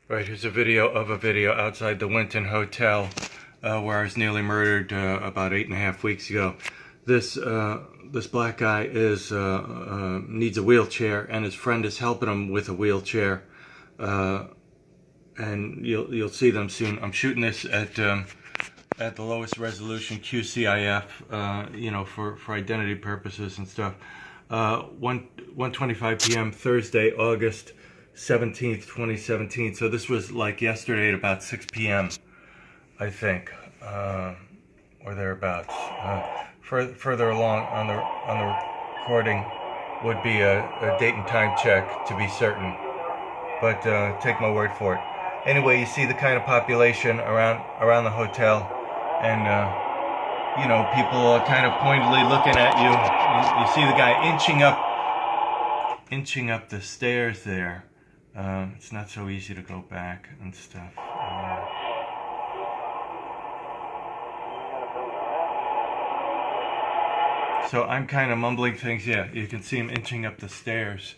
Right, here's a video outside the Winton Hotel where I was nearly murdered about 8.5 weeks ago. This black guy needs a wheelchair, and his friend is helping him with a wheelchair. And you'll see them soon. I'm shooting this at the lowest resolution QCIF, for identity purposes and stuff. 1:25 p.m. Thursday, August 17th, 2017. So this was like yesterday at about 6 p.m. I think, or thereabouts. Further along on the recording would be a date and time check to be certain, but take my word for it. Anyway, you see the kind of population around the hotel, and people are kind of pointedly looking at you. You see the guy inching up the stairs there. It's not so easy to go back and stuff. So I'm kind of mumbling things. Yeah, you can see him inching up the stairs.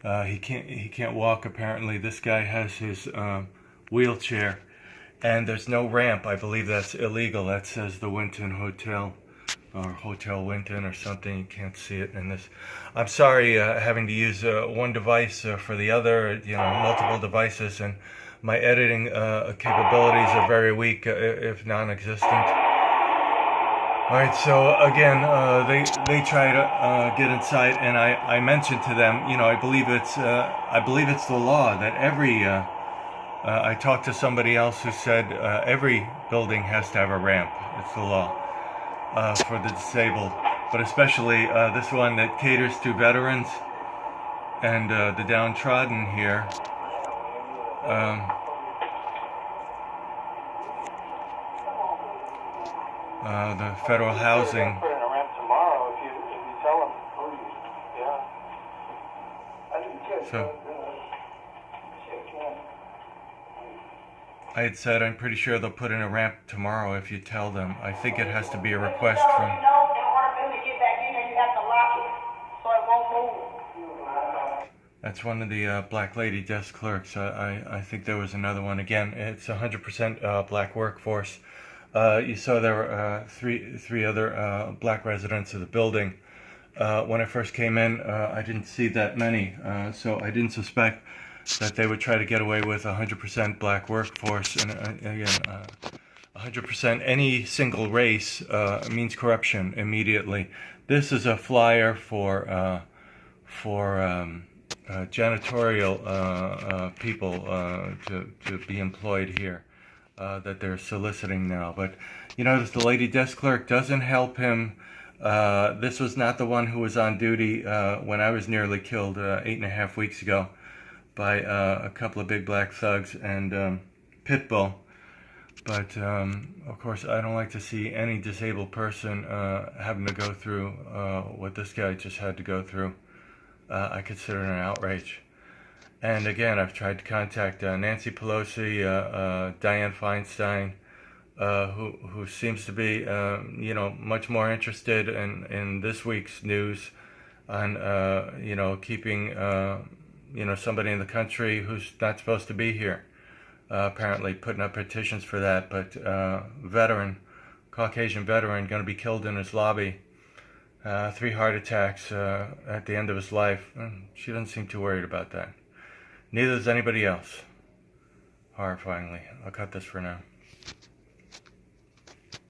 He can't walk apparently. This guy has his wheelchair, and there's no ramp. I believe that's illegal. That says the Winton Hotel, or Hotel Winton or something. You can't see it in this. I'm sorry having to use one device for the other, multiple devices, and my editing capabilities are very weak, if non-existent. Alright, so again, they try to get inside, and I mentioned to them, I believe it's the law that every I talked to somebody else who said every building has to have a ramp. It's the law for the disabled, but especially this one that caters to veterans and the downtrodden here. The federal housing. Put in a ramp tomorrow if you tell them, please. Yeah. I didn't catch So I had said I'm pretty sure they'll put in a ramp tomorrow if you tell them. I think it has to be a request from. In order for him to get back in there, you have to lock it so it won't move. That's one of the black lady desk clerks. I think there was another one. Again, it's 100% black workforce. You saw there were three other black residents of the building. When I first came in, I didn't see that many, so I didn't suspect that they would try to get away with 100% black workforce. And again, 100% any single race means corruption immediately. This is a flyer for janitorial people to be employed here. That they're soliciting now. But you notice the lady desk clerk doesn't help him. This was not the one who was on duty when I was nearly killed 8.5 weeks ago by a couple of big black thugs and Pitbull. But of course I don't like to see any disabled person having to go through what this guy just had to go through. I consider it an outrage. And again, I've tried to contact Nancy Pelosi, Dianne Feinstein, who seems to be, much more interested in this week's news on, keeping, somebody in the country who's not supposed to be here. Apparently putting up petitions for that, but Caucasian veteran, going to be killed in his lobby. 3 heart attacks at the end of his life. She doesn't seem too worried about that. Neither does anybody else. Horrifyingly. I'll cut this for now.